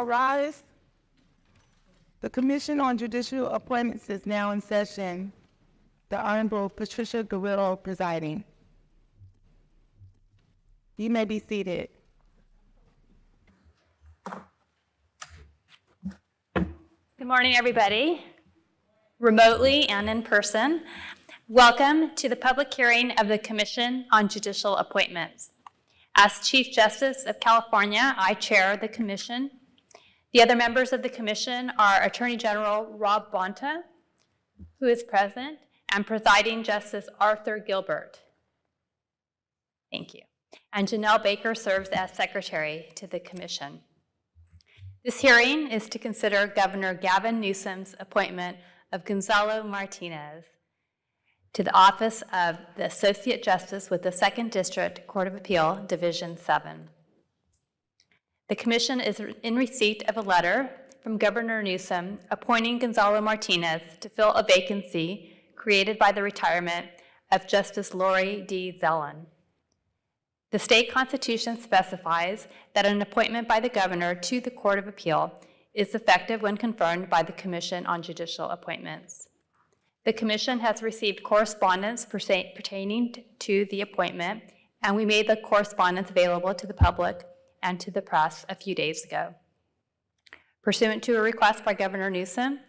all rise? The Commission on Judicial Appointments is now in session. The Honorable Patricia Guerrero presiding. You may be seated. Good morning, everybody, remotely and in person. Welcome to the public hearing of the Commission on Judicial Appointments. As Chief Justice of California, I chair the Commission. The other members of the Commission are Attorney General Rob Bonta, who is present, and Presiding Justice Arthur Gilbert. Thank you. And Janelle Baker serves as Secretary to the Commission. This hearing is to consider Governor Gavin Newsom's appointment of Gonzalo Martinez to the office of the Associate Justice with the 2nd District Court of Appeal, Division 7. The Commission is in receipt of a letter from Governor Newsom appointing Gonzalo Martinez to fill a vacancy created by the retirement of Justice Lori D. Zellin. The state constitution specifies that an appointment by the governor to the Court of Appeal is effective when confirmed by the Commission on Judicial Appointments. The Commission has received correspondence pertaining to the appointment, and we made the correspondence available to the public and to the press a few days ago. Pursuant to a request by Governor Newsom,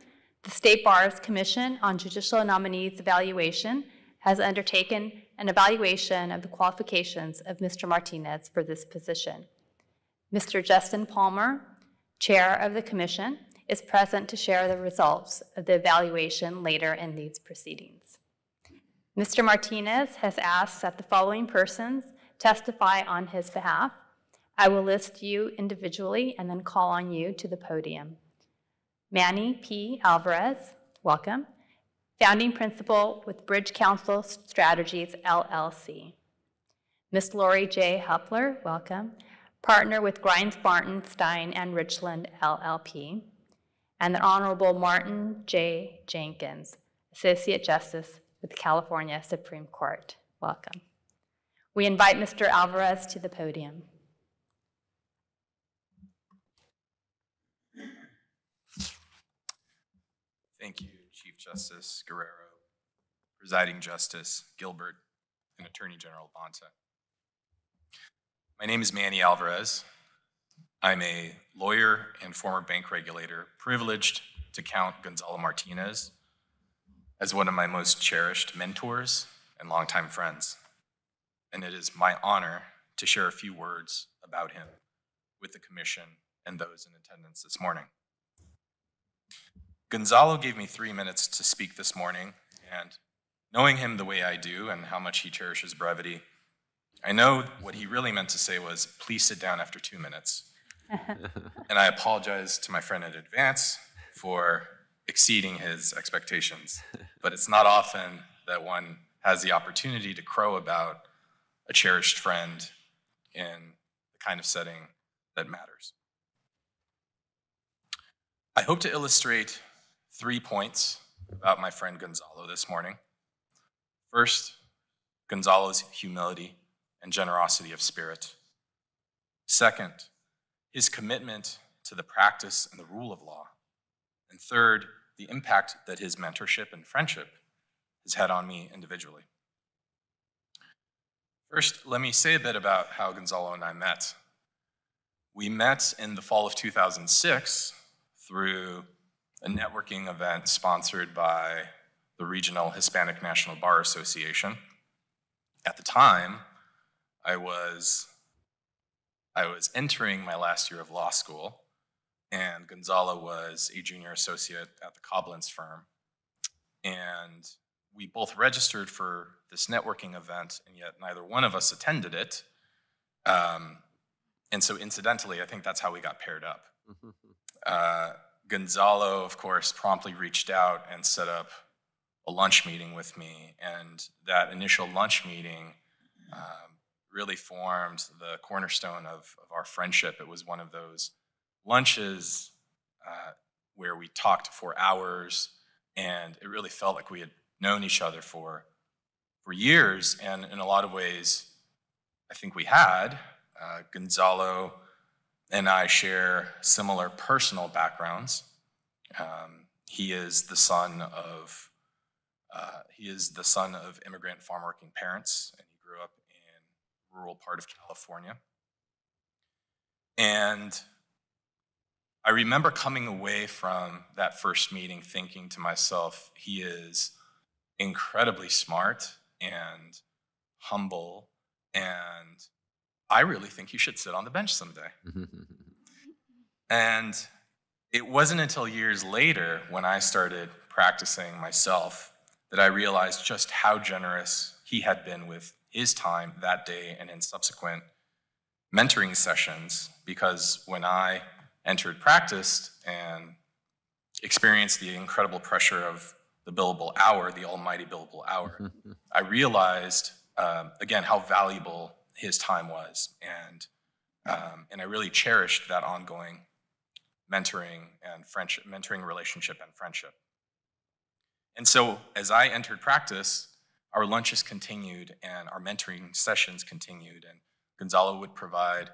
the State Bar's Commission on Judicial Nominees Evaluation has undertaken an evaluation of the qualifications of Mr. Martinez for this position. Mr. Justin Palmer, Chair of the Commission, is present to share the results of the evaluation later in these proceedings. Mr. Martinez has asked that the following persons testify on his behalf. I will list you individually and then call on you to the podium. Manny P. Alvarez, welcome. Founding Principal with Bridge Council Strategies, LLC. Ms. Lori J. Huppler, welcome. Partner with Grimes, Barton, Stein, and Richland, LLP. And the Honorable Martin J. Jenkins, Associate Justice with the California Supreme Court. Welcome. We invite Mr. Alvarez to the podium. Thank you, Chief Justice Guerrero, Presiding Justice Gilbert, and Attorney General Bonta. My name is Manny Alvarez. I'm a lawyer and former bank regulator, privileged to count Gonzalo Martinez as one of my most cherished mentors and longtime friends. And it is my honor to share a few words about him with the Commission and those in attendance this morning. Gonzalo gave me 3 minutes to speak this morning, and knowing him the way I do and how much he cherishes brevity, I know what he really meant to say was, please sit down after 2 minutes. And I apologize to my friend in advance for exceeding his expectations, but it's not often that one has the opportunity to crow about a cherished friend in the kind of setting that matters. I hope to illustrate 3 points about my friend Gonzalo this morning. First, Gonzalo's humility and generosity of spirit. Second, his commitment to the practice and the rule of law. And third, the impact that his mentorship and friendship has had on me individually. First, let me say a bit about how Gonzalo and I met. We met in the fall of 2006 through a networking event sponsored by the Regional Hispanic National Bar Association. At the time, I was entering my last year of law school, and Gonzalo was a junior associate at the Koblenz firm. And we both registered for this networking event, and yet neither one of us attended it. And so incidentally, I think that's how we got paired up. Gonzalo, of course, promptly reached out and set up a lunch meeting with me, and that initial lunch meeting really formed the cornerstone of our friendship. It was one of those lunches where we talked for hours, and it really felt like we had known each other for years, and in a lot of ways, I think we had. Gonzalo and I share similar personal backgrounds. He is the son of immigrant farm-working parents, and he grew up in a rural part of California. And I remember coming away from that first meeting thinking to myself, he is incredibly smart and humble, and I really think he should sit on the bench someday. And it wasn't until years later when I started practicing myself that I realized just how generous he had been with his time that day and in subsequent mentoring sessions, because when I entered practice and experienced the incredible pressure of the billable hour, the almighty billable hour, I realized, again, how valuable his time was. And I really cherished that ongoing mentoring and friendship, mentoring relationship and friendship. And so as I entered practice, our lunches continued and our mentoring sessions continued, and Gonzalo would provide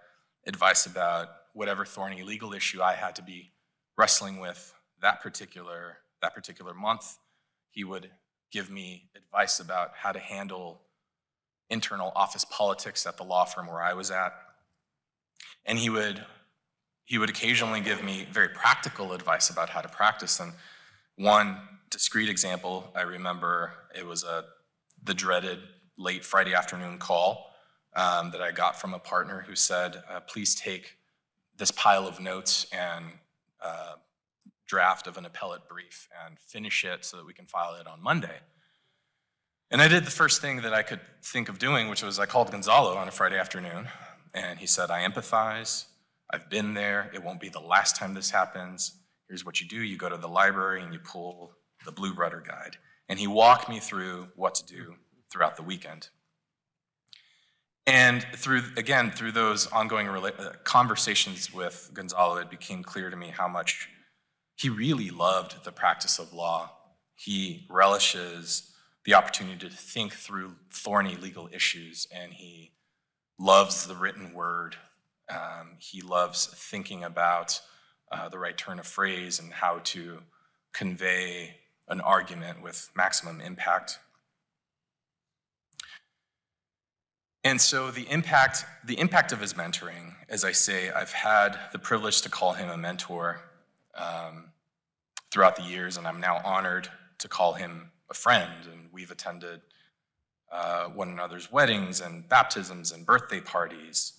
advice about whatever thorny legal issue I had to be wrestling with that particular month. He would give me advice about how to handle internal office politics at the law firm where I was at. And he would occasionally give me very practical advice about how to practice. And one discrete example, I remember, it was the dreaded late Friday afternoon call that I got from a partner who said, please take this pile of notes and draft of an appellate brief and finish it so that we can file it on Monday. And I did the first thing that I could think of doing, which was I called Gonzalo on a Friday afternoon, and he said, I empathize, I've been there, it won't be the last time this happens. Here's what you do, you go to the library and you pull the Blue Rudder Guide. And he walked me through what to do throughout the weekend. And through those ongoing conversations with Gonzalo, it became clear to me how much he really loved the practice of law. He relishes the opportunity to think through thorny legal issues, and he loves the written word. He loves thinking about the right turn of phrase and how to convey an argument with maximum impact. And so the impact of his mentoring, as I say, I've had the privilege to call him a mentor throughout the years, and I'm now honored to call him a friend. And we've attended one another's weddings and baptisms and birthday parties.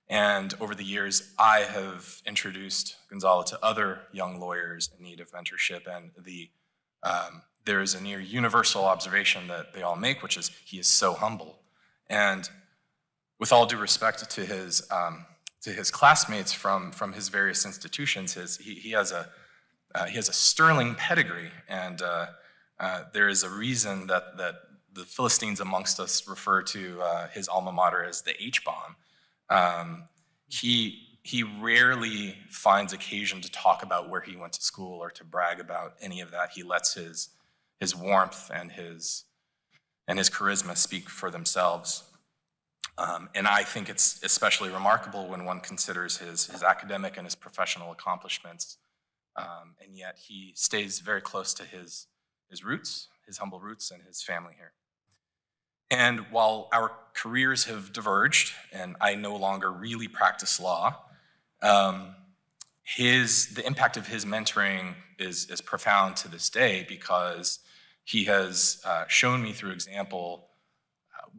And over the years, I have introduced Gonzalo to other young lawyers in need of mentorship, and there is a near universal observation that they all make, which is he is so humble. And with all due respect to his classmates from his various institutions, he has a sterling pedigree, and there is a reason that the Philistines amongst us refer to his alma mater as the H-bomb. He rarely finds occasion to talk about where he went to school or to brag about any of that. He lets his warmth and his charisma speak for themselves. And I think it's especially remarkable when one considers his academic and his professional accomplishments. And yet he stays very close to his roots, his humble roots, and his family here. And while our careers have diverged and I no longer really practice law, the impact of his mentoring is profound to this day, because he has shown me through example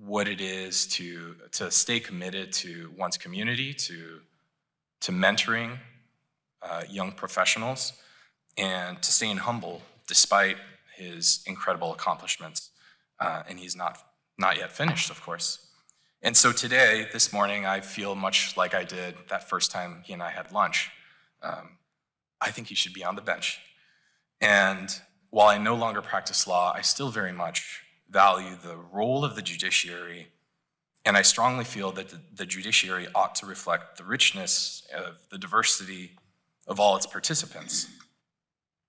what it is to stay committed to one's community, to mentoring young professionals, and to staying humble despite his incredible accomplishments. And he's not yet finished, of course. And so today, this morning, I feel much like I did that first time he and I had lunch. I think he should be on the bench. And while I no longer practice law, I still very much value the role of the judiciary, and I strongly feel that the judiciary ought to reflect the richness of the diversity of all its participants.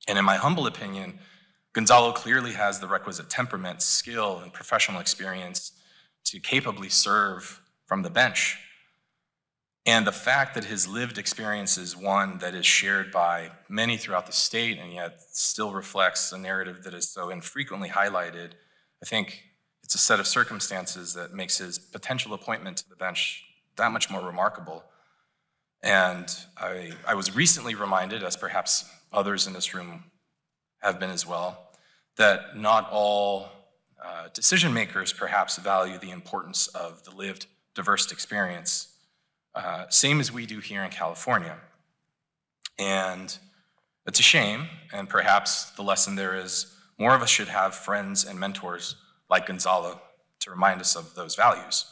And in my humble opinion, Gonzalo clearly has the requisite temperament, skill, and professional experience to capably serve from the bench. And the fact that his lived experience is one that is shared by many throughout the state and yet still reflects a narrative that is so infrequently highlighted, I think it's a set of circumstances that makes his potential appointment to the bench that much more remarkable. And I was recently reminded, as perhaps others in this room have been as well, that not all decision makers perhaps value the importance of the lived diverse experience, same as we do here in California. And it's a shame, and perhaps the lesson there is more of us should have friends and mentors like Gonzalo to remind us of those values.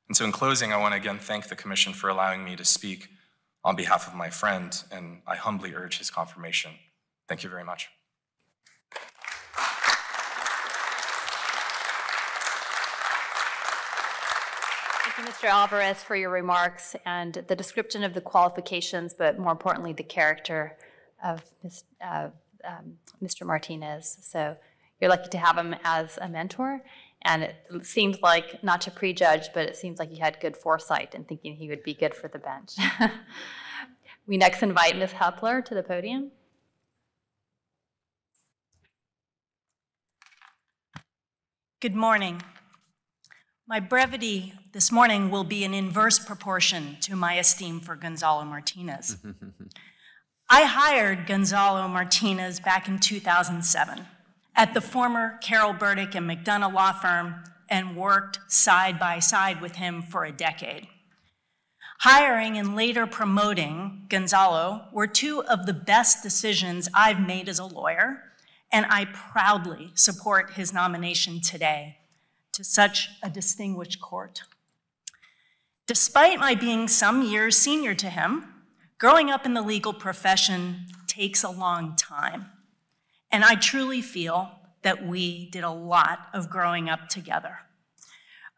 And so in closing, I want to again thank the Commission for allowing me to speak on behalf of my friend, and I humbly urge his confirmation. Thank you very much. Thank you, Mr. Alvarez, for your remarks and the description of the qualifications, but more importantly, the character of Mr. Martinez. So you're lucky to have him as a mentor, and it seems like, not to prejudge, but it seems like he had good foresight in thinking he would be good for the bench. We next invite Ms. Hepler to the podium. Good morning. My brevity this morning will be in inverse proportion to my esteem for Gonzalo Martinez. I hired Gonzalo Martinez back in 2007 at the former Carroll Burdick and McDonough law firm and worked side by side with him for a decade. Hiring and later promoting Gonzalo were two of the best decisions I've made as a lawyer, and I proudly support his nomination today to such a distinguished court. Despite my being some years senior to him, growing up in the legal profession takes a long time, and I truly feel that we did a lot of growing up together.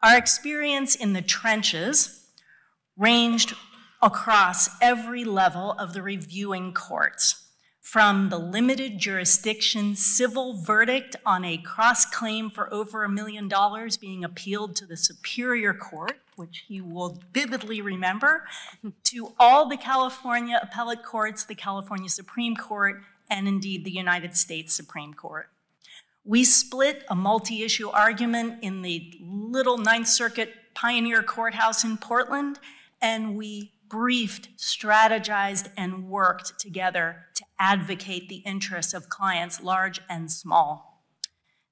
Our experience in the trenches ranged across every level of the reviewing courts, from the limited jurisdiction civil verdict on a cross-claim for over $1 million being appealed to the Superior Court, which he will vividly remember, to all the California appellate courts, the California Supreme Court, and indeed the United States Supreme Court. We split a multi-issue argument in the little Ninth Circuit Pioneer Courthouse in Portland, and we briefed, strategized, and worked together to advocate the interests of clients large and small.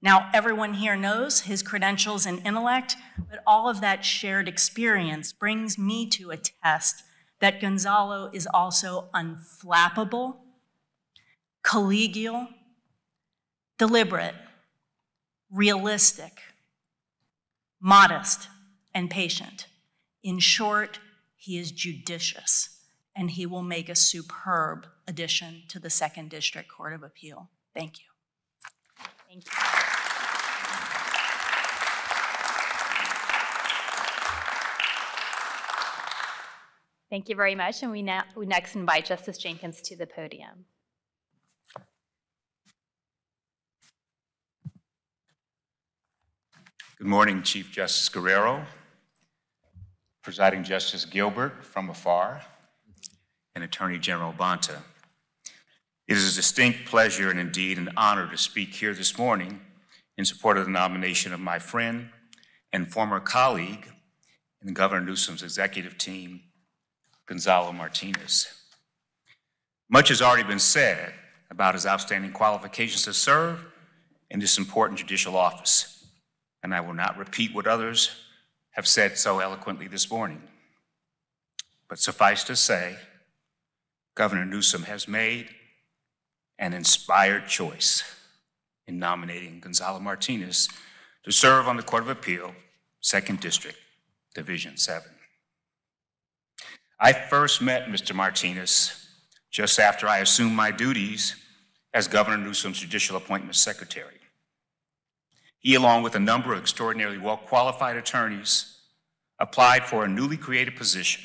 Now, everyone here knows his credentials and intellect, but all of that shared experience brings me to attest that Gonzalo is also unflappable, collegial, deliberate, realistic, modest, and patient. In short, he is judicious, and he will make a superb addition to the 2nd District Court of Appeal. Thank you. Thank you. Thank you very much, and we next invite Justice Jenkins to the podium. Good morning, Chief Justice Guerrero, Presiding Justice Gilbert from afar, and Attorney General Bonta. It is a distinct pleasure and indeed an honor to speak here this morning in support of the nomination of my friend and former colleague in Governor Newsom's executive team, Gonzalo Martinez. Much has already been said about his outstanding qualifications to serve in this important judicial office, and I will not repeat what others have said so eloquently this morning. But suffice to say, Governor Newsom has made an inspired choice in nominating Gonzalo Martinez to serve on the Court of Appeal, 2nd District, Division 7. I first met Mr. Martinez just after I assumed my duties as Governor Newsom's Judicial Appointments Secretary. He, along with a number of extraordinarily well-qualified attorneys, applied for a newly created position,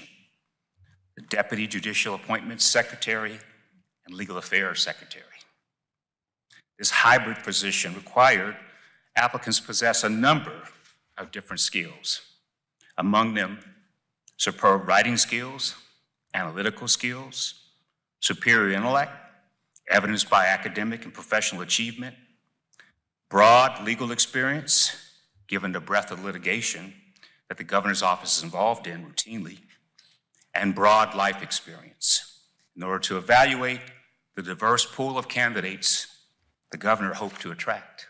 the Deputy Judicial Appointments Secretary and Legal Affairs Secretary. This hybrid position required applicants possess a number of different skills, among them superb writing skills, analytical skills, superior intellect, evidenced by academic and professional achievement, broad legal experience, given the breadth of litigation that the governor's office is involved in routinely, and broad life experience in order to evaluate the diverse pool of candidates the governor hoped to attract.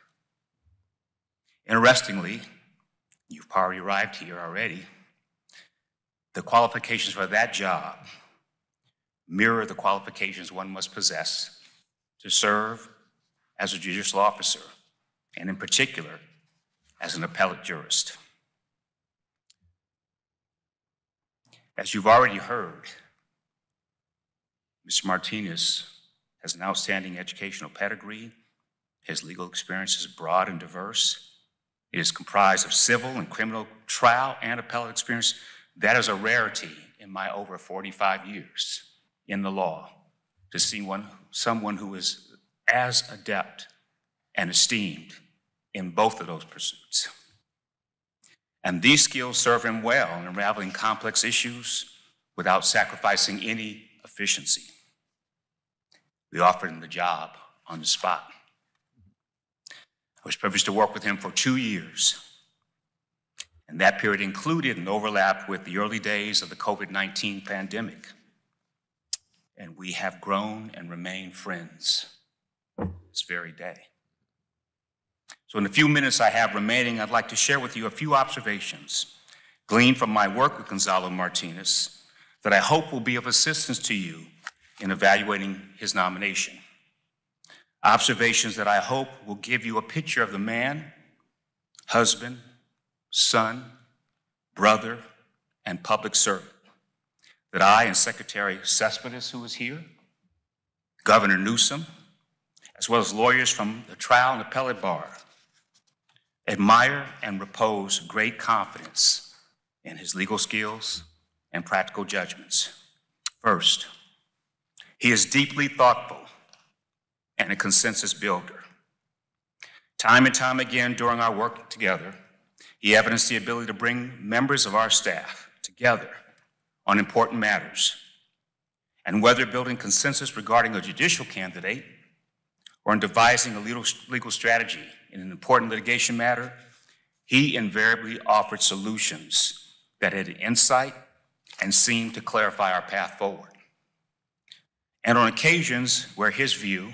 Interestingly, you've probably arrived here already, the qualifications for that job mirror the qualifications one must possess to serve as a judicial officer, and in particular, as an appellate jurist. As you've already heard, Mr. Martinez has an outstanding educational pedigree. His legal experience is broad and diverse. It is comprised of civil and criminal trial and appellate experience. That is a rarity in my over 45 years in the law, to see someone who is as adept and esteemed in both of those pursuits. And these skills serve him well in unraveling complex issues without sacrificing any efficiency. We offered him the job on the spot. I was privileged to work with him for 2 years. And that period included an overlap with the early days of the COVID-19 pandemic. And we have grown and remain friends this very day. So in the few minutes I have remaining, I'd like to share with you a few observations gleaned from my work with Gonzalo Martinez that I hope will be of assistance to you in evaluating his nomination. Observations that I hope will give you a picture of the man, husband, son, brother, and public servant that I and Secretary Cespedes, who is here, Governor Newsom, as well as lawyers from the trial and appellate bar, admire and repose great confidence in his legal skills and practical judgments. First, he is deeply thoughtful and a consensus builder. Time and time again during our work together, he evidenced the ability to bring members of our staff together on important matters. And whether building consensus regarding a judicial candidate or in devising a legal strategy in an important litigation matter, he invariably offered solutions that had insight and seemed to clarify our path forward. And on occasions where his view,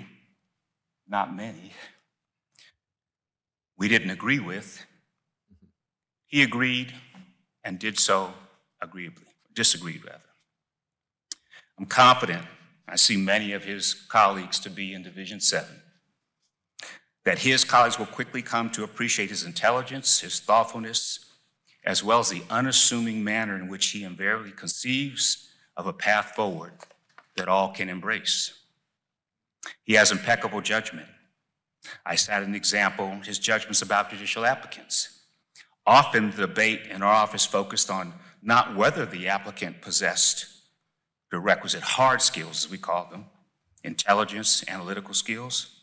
not many, we didn't agree with, he agreed and did so agreeably, disagreed rather. I'm confident, I see many of his colleagues to be in Division 7, that his colleagues will quickly come to appreciate his intelligence, his thoughtfulness, as well as the unassuming manner in which he invariably conceives of a path forward that all can embrace. He has impeccable judgment. I cite an example, his judgments about judicial applicants. Often the debate in our office focused on not whether the applicant possessed the requisite hard skills, as we call them, intelligence, analytical skills,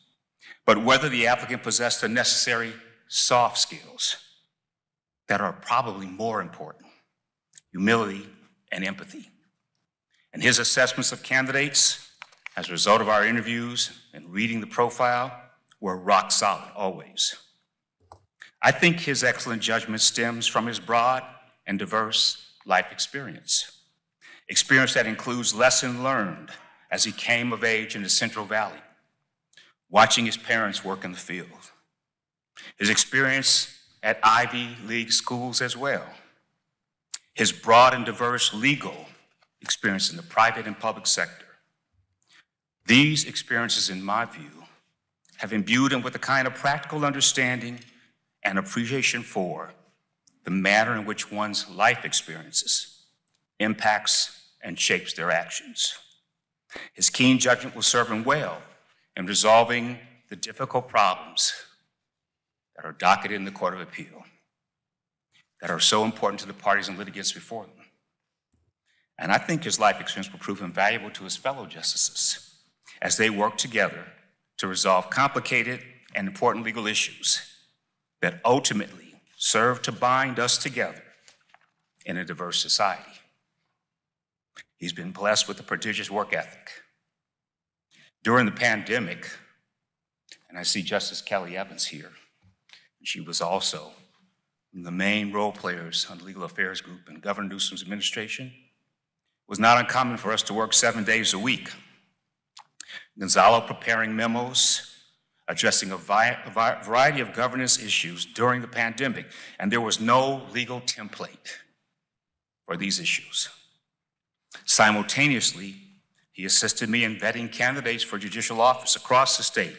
but whether the applicant possessed the necessary soft skills that are probably more important, humility and empathy. And his assessments of candidates, as a result of our interviews and reading the profile, were rock solid always. I think his excellent judgment stems from his broad and diverse life experience that includes lessons learned as he came of age in the Central Valley, watching his parents work in the field, his experience at Ivy League schools as well, his broad and diverse legal experience in the private and public sector. These experiences, in my view, have imbued him with a kind of practical understanding and appreciation for the manner in which one's life experiences impacts and shapes their actions. His keen judgment will serve him well in resolving the difficult problems that are docketed in the Court of Appeal, that are so important to the parties and litigants before them. And I think his life experience will prove invaluable to his fellow justices as they work together to resolve complicated and important legal issues that ultimately serve to bind us together in a diverse society. He's been blessed with a prodigious work ethic. During the pandemic, and I see Justice Kelly Evans here, she was also one of the main role players on the Legal Affairs Group in Governor Newsom's administration. It was not uncommon for us to work 7 days a week. Gonzalo preparing memos, addressing a variety of governance issues during the pandemic, and there was no legal template for these issues. Simultaneously, he assisted me in vetting candidates for judicial office across the state,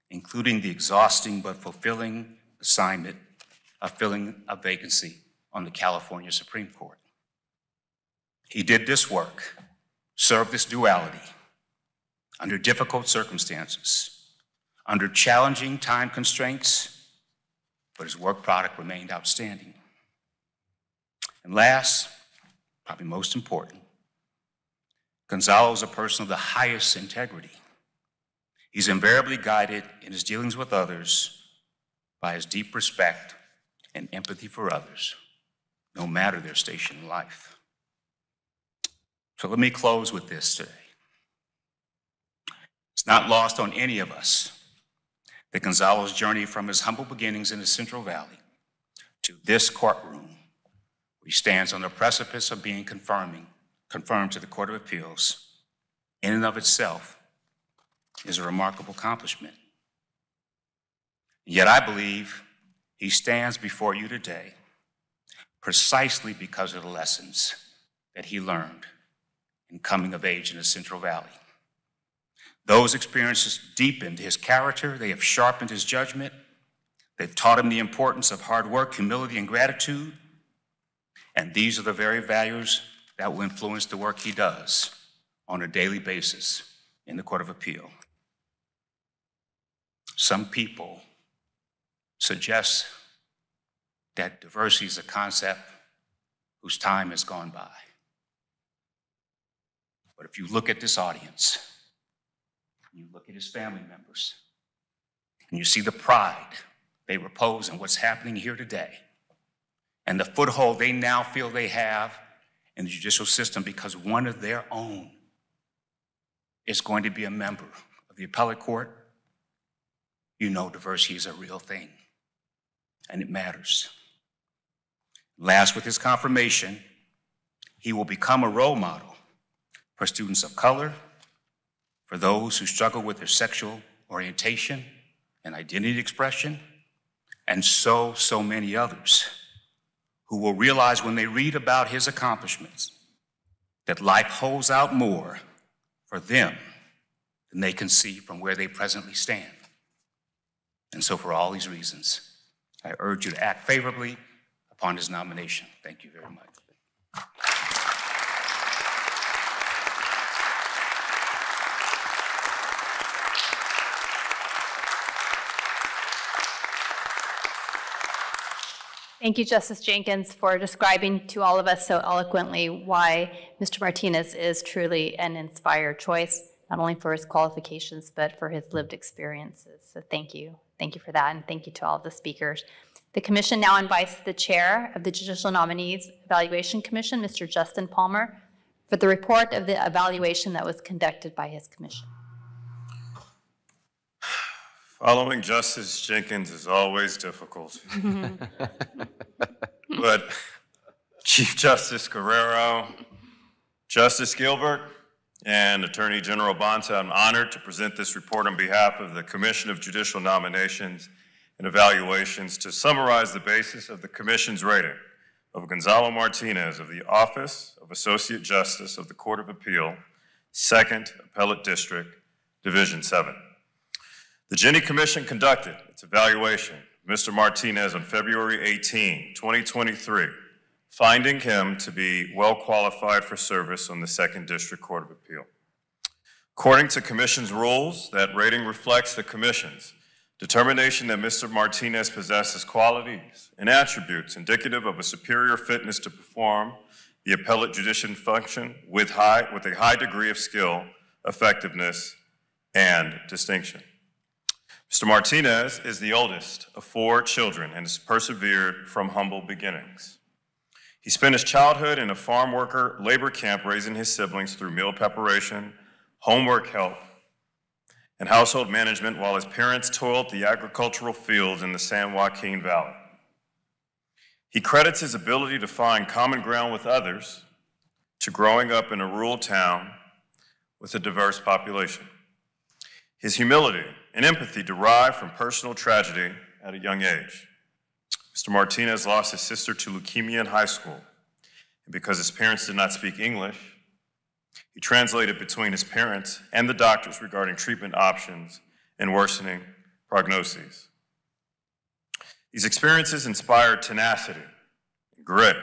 including the exhausting but fulfilling assignment of filling a vacancy on the California Supreme Court. He did this work, served this duality, under difficult circumstances, under challenging time constraints, but his work product remained outstanding. And last, probably most important, Gonzalo is a person of the highest integrity. He's invariably guided in his dealings with others by his deep respect and empathy for others, no matter their station in life. So let me close with this today. It's not lost on any of us that Gonzalo's journey from his humble beginnings in the Central Valley to this courtroom, where he stands on the precipice of being confirmed to the Court of Appeals, in and of itself is a remarkable accomplishment. Yet I believe he stands before you today precisely because of the lessons that he learned in coming of age in the Central Valley. Those experiences deepened his character, they have sharpened his judgment, they've taught him the importance of hard work, humility, and gratitude, and these are the very values that will influence the work he does on a daily basis in the Court of Appeal. Some people suggest that diversity is a concept whose time has gone by. But if you look at this audience, you look at his family members, and you see the pride they repose in what's happening here today, and the foothold they now feel they have in the judicial system because one of their own is going to be a member of the appellate court, you know diversity is a real thing, and it matters. Last, with his confirmation, he will become a role model for students of color, for those who struggle with their sexual orientation and identity expression, and so many others who will realize when they read about his accomplishments that life holds out more for them than they can see from where they presently stand. And so for all these reasons, I urge you to act favorably upon his nomination. Thank you very much. Thank you, Justice Jenkins, for describing to all of us so eloquently why Mr. Martinez is truly an inspired choice, not only for his qualifications, but for his lived experiences. So thank you. Thank you for that, and thank you to all of the speakers. The commission now invites the chair of the Judicial Nominees Evaluation Commission, Mr. Justin Palmer, for the report of the evaluation that was conducted by his commission. Following Justice Jenkins is always difficult. But Chief Justice Guerrero, Justice Gilbert, and Attorney General Bonta, I'm honored to present this report on behalf of the Commission of Judicial Nominations and Evaluations to summarize the basis of the Commission's rating of Gonzalo Martinez of the Office of Associate Justice of the Court of Appeal, 2nd Appellate District, Division 7. The Jenny Commission conducted its evaluation of Mr. Martinez on February 18, 2023, finding him to be well qualified for service on the 2nd District Court of Appeal. According to Commission's rules, that rating reflects the Commission's determination that Mr. Martinez possesses qualities and attributes indicative of a superior fitness to perform the appellate judicial function with a high degree of skill, effectiveness, and distinction. Mr. Martinez is the oldest of 4 children and has persevered from humble beginnings. He spent his childhood in a farm worker labor camp raising his siblings through meal preparation, homework help, and household management while his parents toiled the agricultural fields in the San Joaquin Valley. He credits his ability to find common ground with others to growing up in a rural town with a diverse population. His humility and empathy derive from personal tragedy at a young age. Mr. Martinez lost his sister to leukemia in high school, and because his parents did not speak English, he translated between his parents and the doctors regarding treatment options and worsening prognoses. These experiences inspired tenacity and grit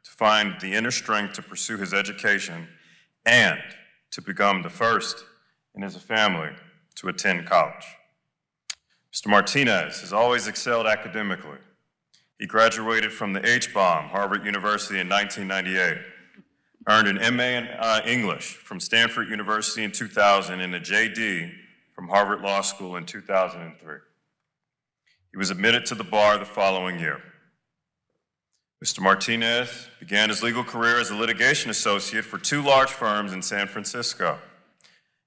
to find the inner strength to pursue his education and to become the first in his family to attend college. Mr. Martinez has always excelled academically. He graduated from the H-bomb, Harvard University in 1998, earned an MA in English from Stanford University in 2000 and a JD from Harvard Law School in 2003. He was admitted to the bar the following year. Mr. Martinez began his legal career as a litigation associate for 2 large firms in San Francisco.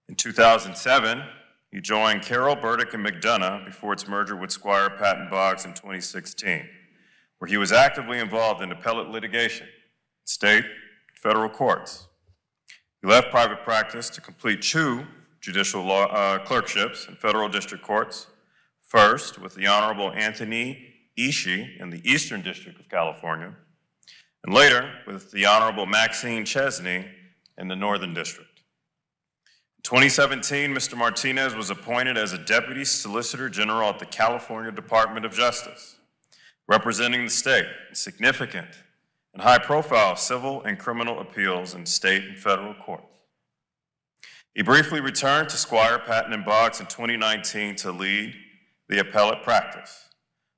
In 2007, he joined Carroll, Burdick, and McDonough before its merger with Squire Patton Boggs in 2016, where he was actively involved in appellate litigation in state and federal courts. He left private practice to complete 2 judicial clerkships in federal district courts, first with the Honorable Anthony Ishii in the Eastern District of California, and later with the Honorable Maxine Chesney in the Northern District. In 2017, Mr. Martinez was appointed as a Deputy Solicitor General at the California Department of Justice, representing the state in significant and high-profile civil and criminal appeals in state and federal courts. He briefly returned to Squire Patton and Boggs in 2019 to lead the appellate practice.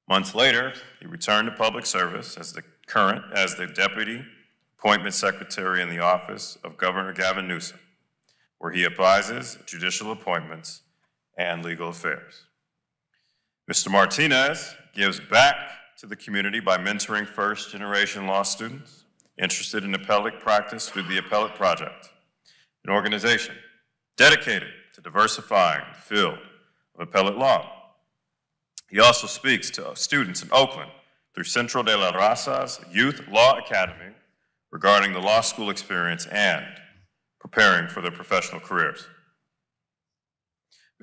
Months later, he returned to public service as the Deputy Appointment Secretary in the office of Governor Gavin Newsom, where he advises judicial appointments and legal affairs. Mr. Martinez gives back to the community by mentoring first-generation law students interested in appellate practice through the Appellate Project, an organization dedicated to diversifying the field of appellate law. He also speaks to students in Oakland through Centro de la Raza's Youth Law Academy regarding the law school experience and preparing for their professional careers.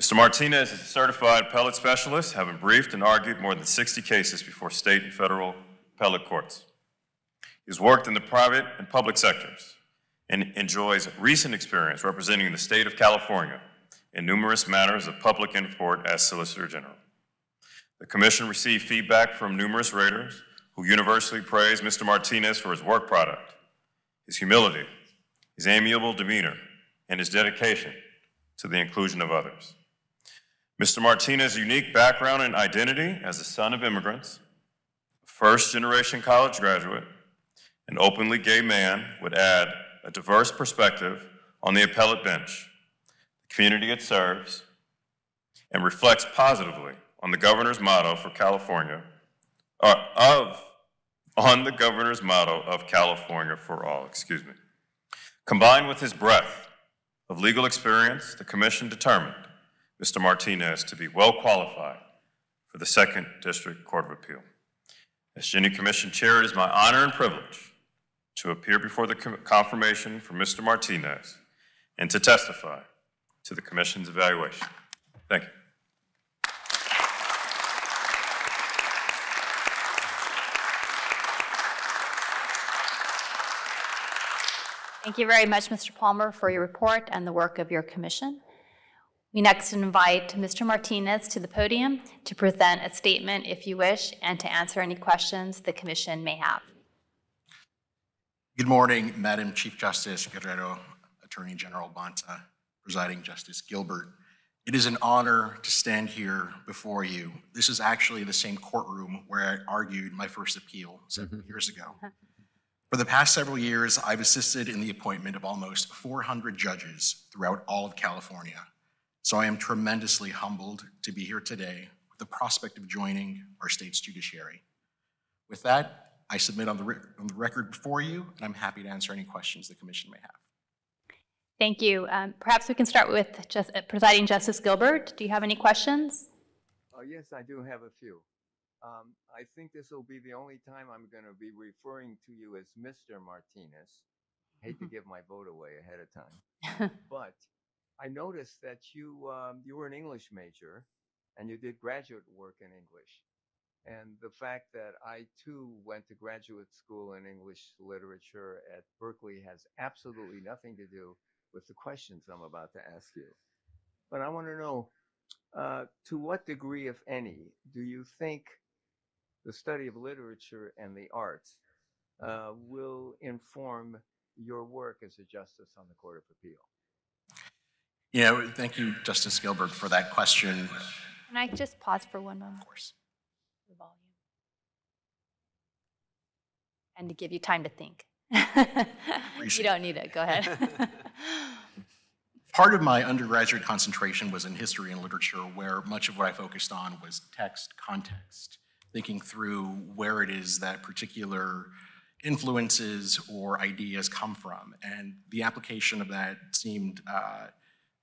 Mr. Martinez is a certified appellate specialist, having briefed and argued more than 60 cases before state and federal appellate courts. He has worked in the private and public sectors and enjoys recent experience representing the state of California in numerous matters of public import as Solicitor General. The Commission received feedback from numerous raters who universally praised Mr. Martinez for his work product, his humility, his amiable demeanor, and his dedication to the inclusion of others. Mr. Martinez's unique background and identity as a son of immigrants, a first-generation college graduate, an openly gay man would add a diverse perspective on the appellate bench, the community it serves, and reflects positively on the governor's motto for California, on the governor's motto of California for all, Combined with his breadth of legal experience, the Commission determined Mr. Martinez to be well qualified for the 2nd District Court of Appeal. As Jenny Commission Chair, it is my honor and privilege to appear before the confirmation for Mr. Martinez and to testify to the Commission's evaluation. Thank you. Thank you very much, Mr. Palmer, for your report and the work of your commission. We next invite Mr. Martinez to the podium to present a statement, if you wish, and to answer any questions the commission may have. Good morning, Madam Chief Justice Guerrero, Attorney General Bonta, Presiding Justice Gilbert. It is an honor to stand here before you. This is actually the same courtroom where I argued my first appeal 7 years ago. For the past several years, I've assisted in the appointment of almost 400 judges throughout all of California. So I am tremendously humbled to be here today with the prospect of joining our state's judiciary. With that, I submit on the record before you, and I'm happy to answer any questions the commission may have. Thank you. Perhaps we can start with Presiding Justice Gilbert. Do you have any questions? Yes, I do have a few. I think this will be the only time I'm going to be referring to you as Mr. Martinez. Hate to give my vote away ahead of time. But I noticed that you were an English major and you did graduate work in English. And the fact that I too went to graduate school in English literature at Berkeley has absolutely nothing to do with the questions I'm about to ask you. But I want to know, to what degree, if any, do you think the study of literature and the arts will inform your work as a justice on the Court of Appeal? Thank you, Justice Gilbert, for that question. Can I just pause for one moment? Of course. The volume. And to give you time to think. You don't need it. Go ahead. Part of my undergraduate concentration was in history and literature, where much of what I focused on was text context, thinking through where it is that particular influences or ideas come from. And the application of that seemed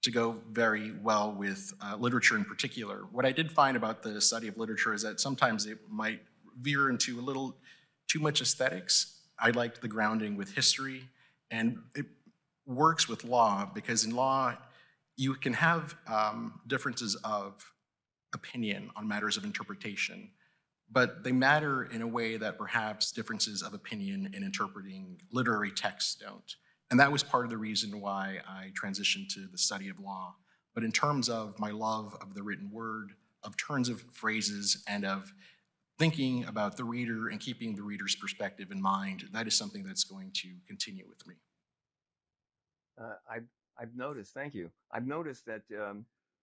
to go very well with literature in particular. What I did find about the study of literature is that sometimes it might veer into a little too much aesthetics. I liked the grounding with history, and it works with law, because in law, you can have differences of opinion on matters of interpretation, but they matter in a way that perhaps differences of opinion in interpreting literary texts don't. And that was part of the reason why I transitioned to the study of law. But in terms of my love of the written word, of turns of phrases, and of thinking about the reader and keeping the reader's perspective in mind, that is something that's going to continue with me. I've noticed, thank you. I've noticed that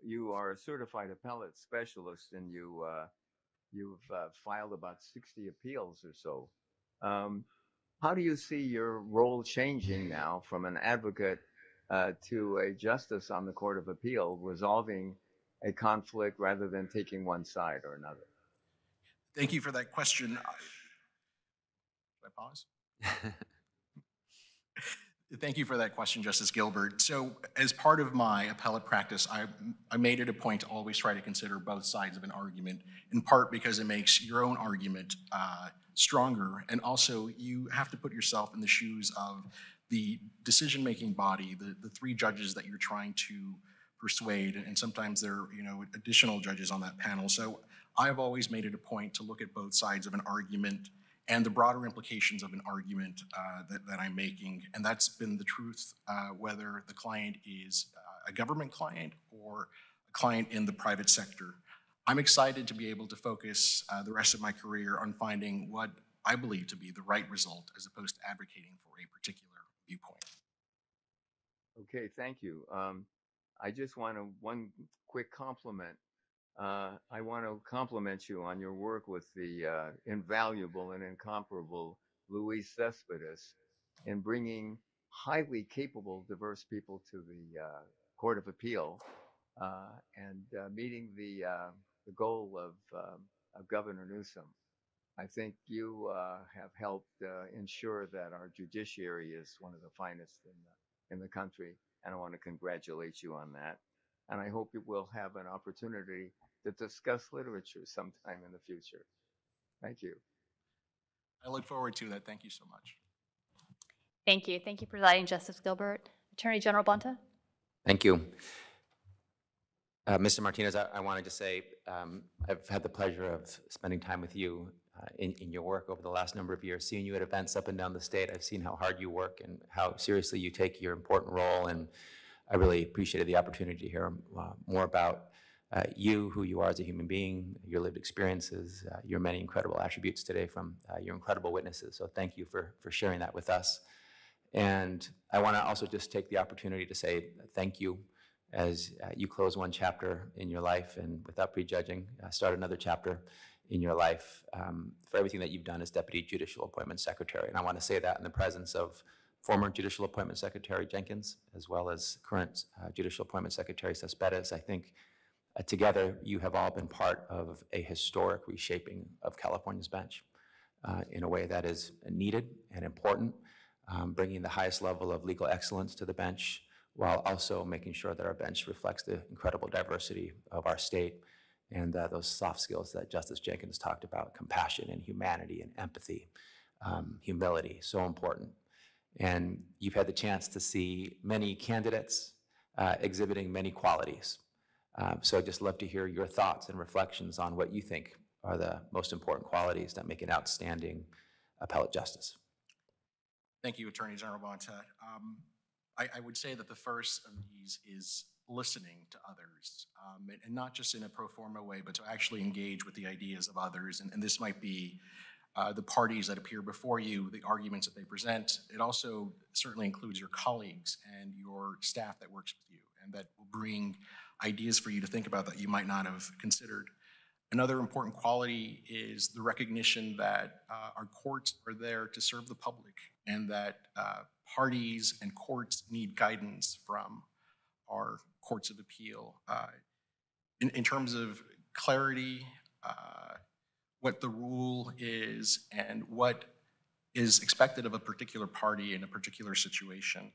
you are a certified appellate specialist, and you've filed about 60 appeals or so. How do you see your role changing now from an advocate to a justice on the Court of Appeal, resolving a conflict rather than taking one side or another? Thank you for that question. Should I pause? Thank you for that question, Justice Gilbert. So as part of my appellate practice, I made it a point to always try to consider both sides of an argument, in part because it makes your own argument stronger, and also you have to put yourself in the shoes of the decision-making body, the three judges that you're trying to persuade, and sometimes there are additional judges on that panel. So I've always made it a point to look at both sides of an argument and the broader implications of an argument that I'm making. And that's been the truth, whether the client is a government client or a client in the private sector. I'm excited to be able to focus the rest of my career on finding what I believe to be the right result, as opposed to advocating for a particular viewpoint. Okay, thank you. I just want one quick compliment. I want to compliment you on your work with the invaluable and incomparable Luis Cespedes in bringing highly capable, diverse people to the Court of Appeal and meeting the goal of Governor Newsom. I think you have helped ensure that our judiciary is one of the finest in the country, and I want to congratulate you on that. And I hope you will have an opportunity to discuss literature sometime in the future. Thank you. I look forward to that. Thank you so much. Thank you. Thank you, Presiding Justice Gilbert. Attorney General Bonta. Thank you. Mr. Martinez, I wanted to say I've had the pleasure of spending time with you in your work over the last number of years, seeing you at events up and down the state. I've seen how hard you work and how seriously you take your important role, and I really appreciated the opportunity to hear more about you, who you are as a human being, your lived experiences, your many incredible attributes today from your incredible witnesses. So thank you for sharing that with us. And I want to also just take the opportunity to say thank you as you close one chapter in your life and, without prejudging, start another chapter in your life for everything that you've done as Deputy Judicial Appointment Secretary. And I want to say that in the presence of former Judicial Appointment Secretary Jenkins, as well as current Judicial Appointment Secretary Cespedes. I think together you have all been part of a historic reshaping of California's bench. in a way that is needed and important, bringing the highest level of legal excellence to the bench, while also making sure that our bench reflects the incredible diversity of our state and those soft skills that Justice Jenkins talked about: compassion and humanity and empathy, humility, so important. And you've had the chance to see many candidates exhibiting many qualities. So I'd just love to hear your thoughts and reflections on what you think are the most important qualities that make an outstanding appellate justice. Thank you, Attorney General Bonta. I would say that the first of these is listening to others, and not just in a pro forma way, but to actually engage with the ideas of others. And this might be the parties that appear before you, the arguments that they present. It also certainly includes your colleagues and your staff that works with you, and that will bring ideas for you to think about that you might not have considered. Another important quality is the recognition that our courts are there to serve the public, and that parties and courts need guidance from our courts of appeal. In terms of clarity, what the rule is and what is expected of a particular party in a particular situation.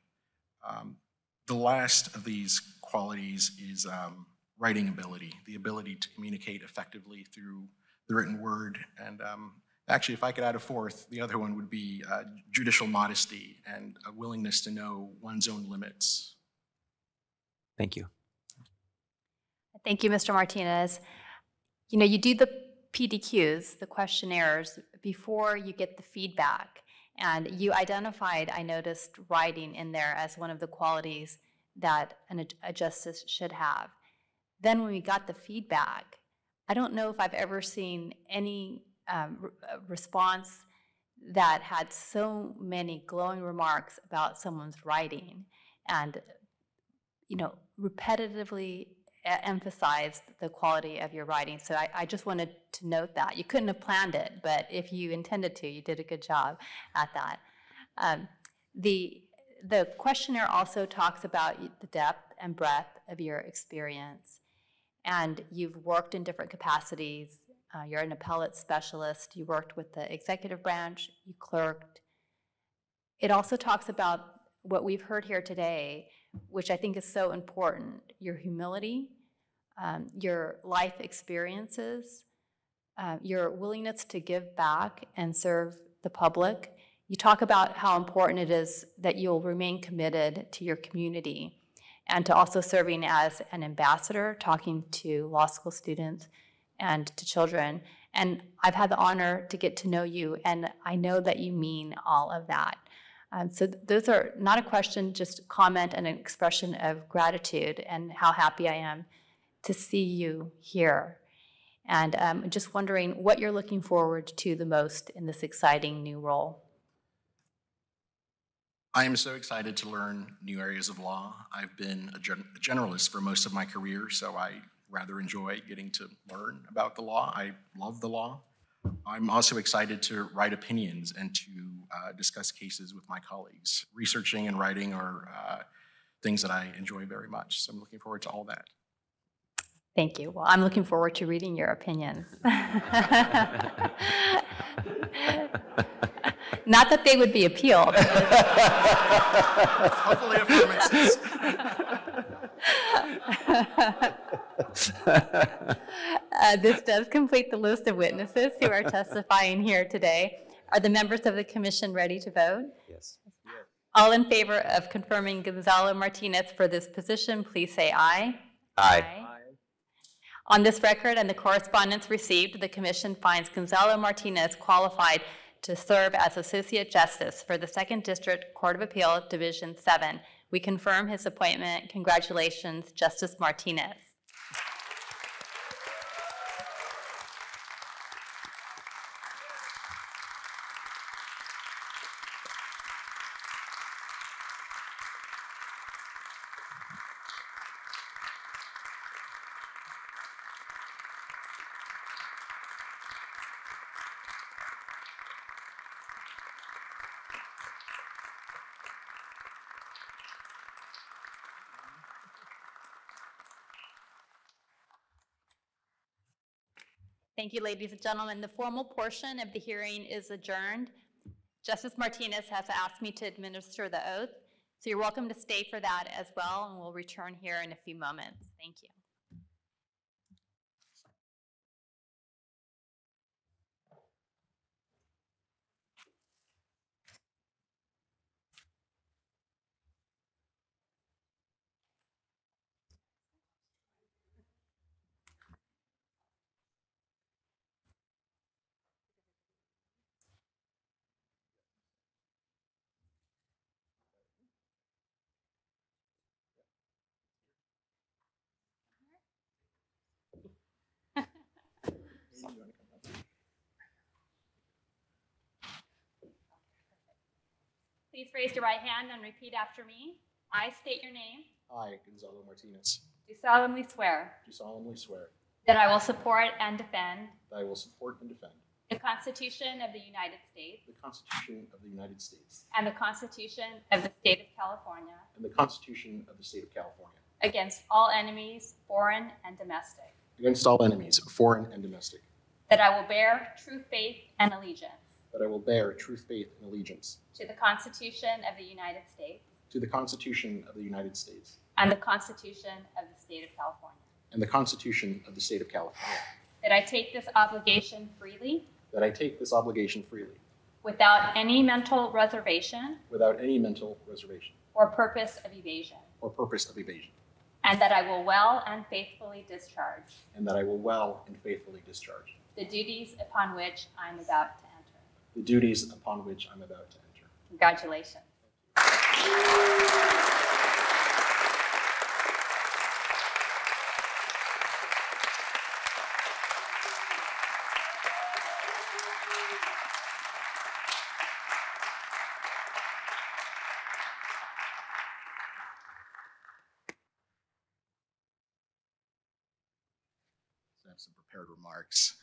The last of these qualities is writing ability, the ability to communicate effectively through the written word. And actually, if I could add a fourth, the other one would be judicial modesty and a willingness to know one's own limits. Thank you. Thank you, Mr. Martinez. You know, you do the PDQs, the questionnaires, before you get the feedback. And you identified, I noticed, writing in there as one of the qualities that a justice should have. Then when we got the feedback, I don't know if I've ever seen any response that had so many glowing remarks about someone's writing and, you know, repetitively emphasized the quality of your writing. So I just wanted to note that. You couldn't have planned it, but if you intended to, you did a good job at that. The questionnaire also talks about the depth and breadth of your experience. And you've worked in different capacities. You're an appellate specialist. You worked with the executive branch. You clerked. It also talks about what we've heard here today, which I think is so important: your humility, your life experiences, your willingness to give back and serve the public. You talk about how important it is that you'll remain committed to your community and to also serving as an ambassador, talking to law school students and to children. And I've had the honor to get to know you, and I know that you mean all of that. So those are not a question, just a comment and an expression of gratitude and how happy I am to see you here. And just wondering what you're looking forward to the most in this exciting new role. I am so excited to learn new areas of law. I've been a generalist for most of my career, so I rather enjoy getting to learn about the law. I love the law. I'm also excited to write opinions and to discuss cases with my colleagues. Researching and writing are things that I enjoy very much, so I'm looking forward to all that. Thank you. Well, I'm looking forward to reading your opinions. Not that they would be appealed. Hopefully affirmances. This does complete the list of witnesses who are testifying here today. Are the members of the commission ready to vote? Yes. All in favor of confirming Gonzalo Martinez for this position, please say aye. Aye. On this record and the correspondence received, the commission finds Gonzalo Martinez qualified to serve as Associate Justice for the 2nd District Court of Appeal, Division 7. We confirm his appointment. Congratulations, Justice Martinez. Thank you, ladies and gentlemen. The formal portion of the hearing is adjourned. Justice Martinez has asked me to administer the oath, so you're welcome to stay for that as well, and we'll return here in a few moments. Thank you. Please raise your right hand and repeat after me. I state your name. I, Gonzalo Martinez, Do solemnly swear do solemnly swear that I will support and defend that I will support and defend the Constitution of the United States the Constitution of the United States and the Constitution of the State of California and the Constitution of the State of California against all enemies, foreign and domestic, against all enemies, foreign and domestic, that I will bear true faith and allegiance that I will bear true faith and allegiance to the Constitution of the United States to the Constitution of the United States and the Constitution of the State of California, and the Constitution of the State of California, that I take this obligation freely that I take this obligation freely without any mental reservation without any mental reservation or purpose of evasion, or purpose of evasion, and that I will well and faithfully discharge and that I will well and faithfully discharge the duties upon which I am about to enter. the duties upon which I'm about to enter. Congratulations. I have some prepared remarks.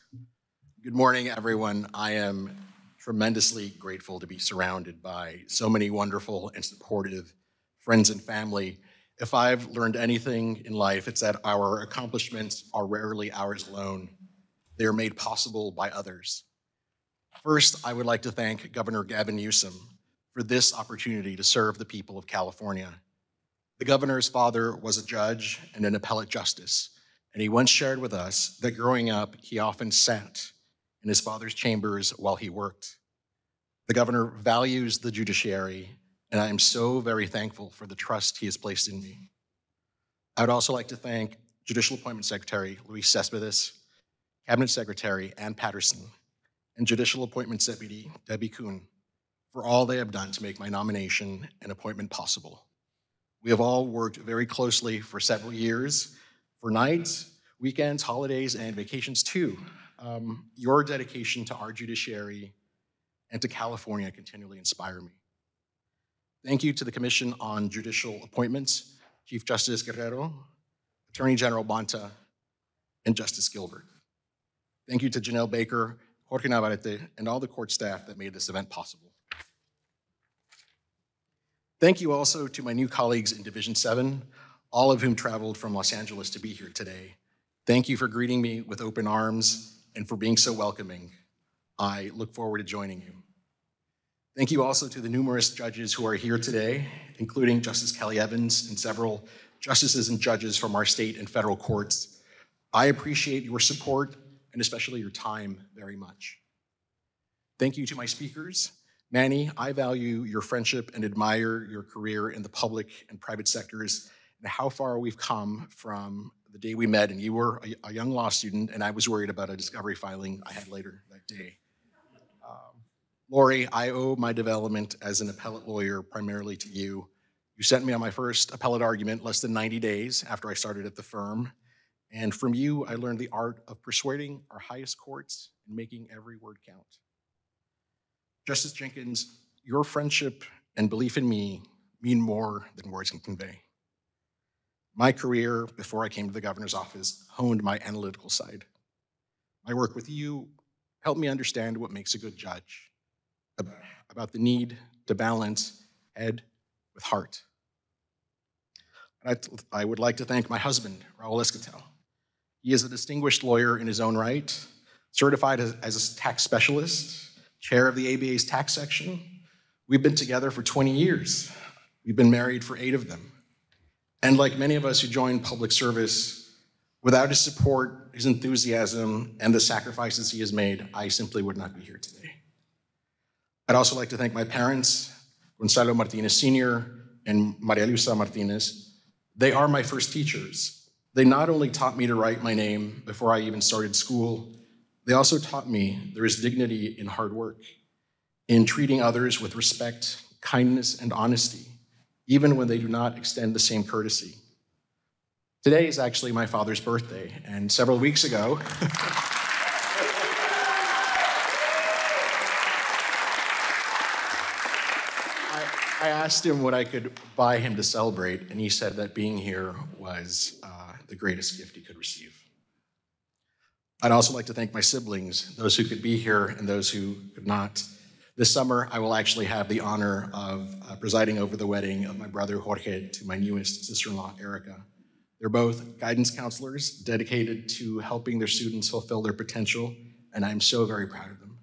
Good morning, everyone. I am tremendously grateful to be surrounded by so many wonderful and supportive friends and family. If I've learned anything in life, it's that our accomplishments are rarely ours alone. They are made possible by others. First, I would like to thank Governor Gavin Newsom for this opportunity to serve the people of California. The governor's father was a judge and an appellate justice, and he once shared with us that growing up, he often sat in his father's chambers while he worked. The governor values the judiciary, and I am so very thankful for the trust he has placed in me. I would also like to thank Judicial Appointment Secretary Luis Cespedes, Cabinet Secretary Ann Patterson, and Judicial Appointments Deputy Debbie Kuhn for all they have done to make my nomination and appointment possible. We have all worked very closely for several years, for nights, weekends, holidays, and vacations too. Your dedication to our judiciary and to California continually inspire me. Thank you to the Commission on Judicial Appointments, Chief Justice Guerrero, Attorney General Bonta, and Justice Gilbert. Thank you to Janelle Baker, Jorge Navarrete, and all the court staff that made this event possible. Thank you also to my new colleagues in Division 7, all of whom traveled from Los Angeles to be here today. Thank you for greeting me with open arms and for being so welcoming. I look forward to joining you. Thank you also to the numerous judges who are here today, including Justice Kelly Evans and several justices and judges from our state and federal courts. I appreciate your support and especially your time very much. Thank you to my speakers. Manny, I value your friendship and admire your career in the public and private sectors and how far we've come from the day we met and you were a young law student and I was worried about a discovery filing I had later that day. Lori, I owe my development as an appellate lawyer primarily to you. You sent me on my first appellate argument less than 90 days after I started at the firm. And from you, I learned the art of persuading our highest courts and making every word count. Justice Jenkins, your friendship and belief in me mean more than words can convey. My career before I came to the governor's office honed my analytical side. My work with you helped me understand what makes a good judge, about the need to balance head with heart. I would like to thank my husband, Raul Escatel. He is a distinguished lawyer in his own right, Certified as a tax specialist, chair of the ABA's tax section. We've been together for 20 years. We've been married for 8 of them. And like many of us who joined public service, without his support, his enthusiasm, and the sacrifices he has made, I simply would not be here today. I'd also like to thank my parents, Gonzalo Martinez Sr. and Maria Luisa Martinez. They are my first teachers. They not only taught me to write my name before I even started school, they also taught me there is dignity in hard work, in treating others with respect, kindness, and honesty, even when they do not extend the same courtesy. Today is actually my father's birthday, and several weeks ago, I asked him what I could buy him to celebrate, and he said that being here was the greatest gift he could receive. I'd also like to thank my siblings, those who could be here and those who could not. This summer, I will actually have the honor of presiding over the wedding of my brother Jorge to my newest sister-in-law, Erica. They're both guidance counselors dedicated to helping their students fulfill their potential, and I'm so very proud of them.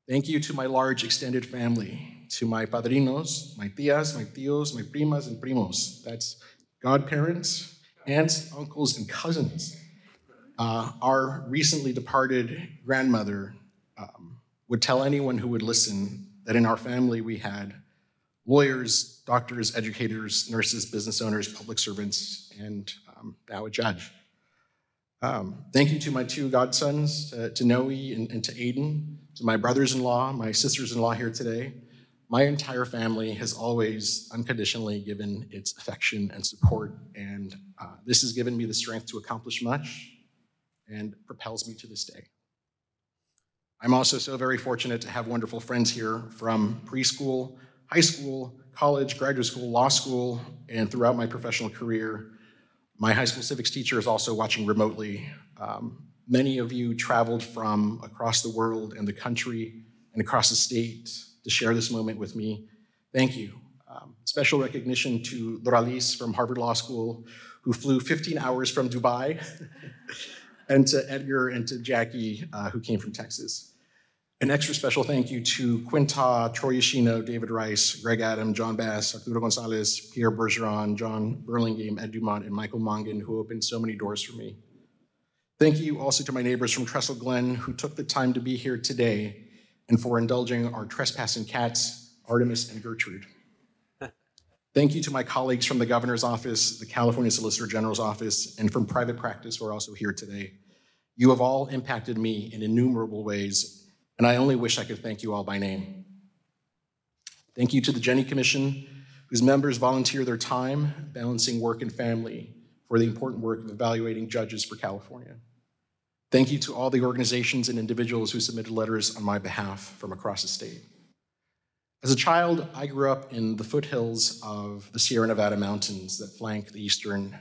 Thank you to my large extended family, to my padrinos, my tias, my tios, my primas and primos. That's godparents, aunts, uncles, and cousins. Our recently departed grandmother would tell anyone who would listen that in our family we had lawyers, doctors, educators, nurses, business owners, public servants, and now a judge. Thank you to my 2 godsons, to Noe and to Aiden, to my brothers-in-law, my sisters-in-law here today. My entire family has always unconditionally given its affection and support, and this has given me the strength to accomplish much and propels me to this day. I'm also so very fortunate to have wonderful friends here from preschool, high school, college, graduate school, law school, and throughout my professional career. My high school civics teacher is also watching remotely. Many of you traveled from across the world and the country and across the state to share this moment with me. Thank you. Special recognition to Doralis from Harvard Law School, who flew 15 hours from Dubai, and to Edgar and to Jackie, who came from Texas. An extra special thank you to Quinta, Troy Yoshino, David Rice, Greg Adam, John Bass, Arturo Gonzalez, Pierre Bergeron, John Burlingame, Ed Dumont, and Michael Mongan, who opened so many doors for me. Thank you also to my neighbors from Trestle Glen, who took the time to be here today and for indulging our trespassing cats, Artemis and Gertrude. Thank you to my colleagues from the Governor's Office, the California Solicitor General's Office, and from private practice who are also here today. You have all impacted me in innumerable ways, and I only wish I could thank you all by name. Thank you to the Jenny Commission, whose members volunteer their time balancing work and family for the important work of evaluating judges for California. Thank you to all the organizations and individuals who submitted letters on my behalf from across the state. As a child, I grew up in the foothills of the Sierra Nevada mountains that flank the eastern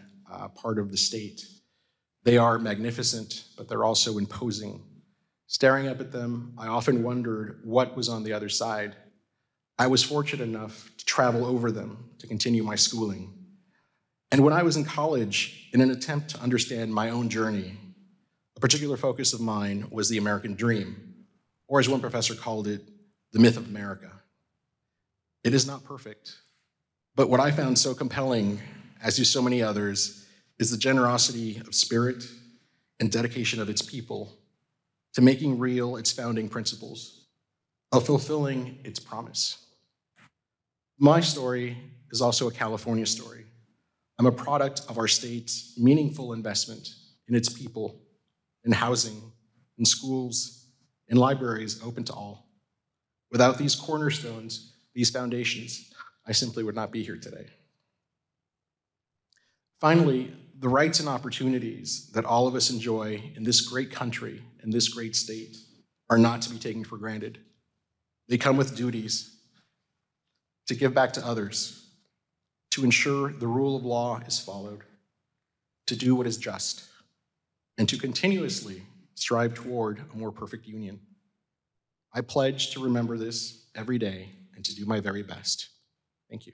part of the state. They are magnificent, but they're also imposing. Staring up at them, I often wondered what was on the other side. I was fortunate enough to travel over them to continue my schooling. And when I was in college, in an attempt to understand my own journey, a particular focus of mine was the American dream, or as one professor called it, the myth of America. It is not perfect, but what I found so compelling, as do so many others, is the generosity of spirit and dedication of its people to making real its founding principles, of fulfilling its promise. My story is also a California story. I'm a product of our state's meaningful investment in its people, in housing, in schools, in libraries open to all. Without these cornerstones, these foundations, I simply would not be here today. Finally, the rights and opportunities that all of us enjoy in this great country and this great state are not to be taken for granted. They come with duties to give back to others, to ensure the rule of law is followed, to do what is just, and to continuously strive toward a more perfect union. I pledge to remember this every day and to do my very best. Thank you.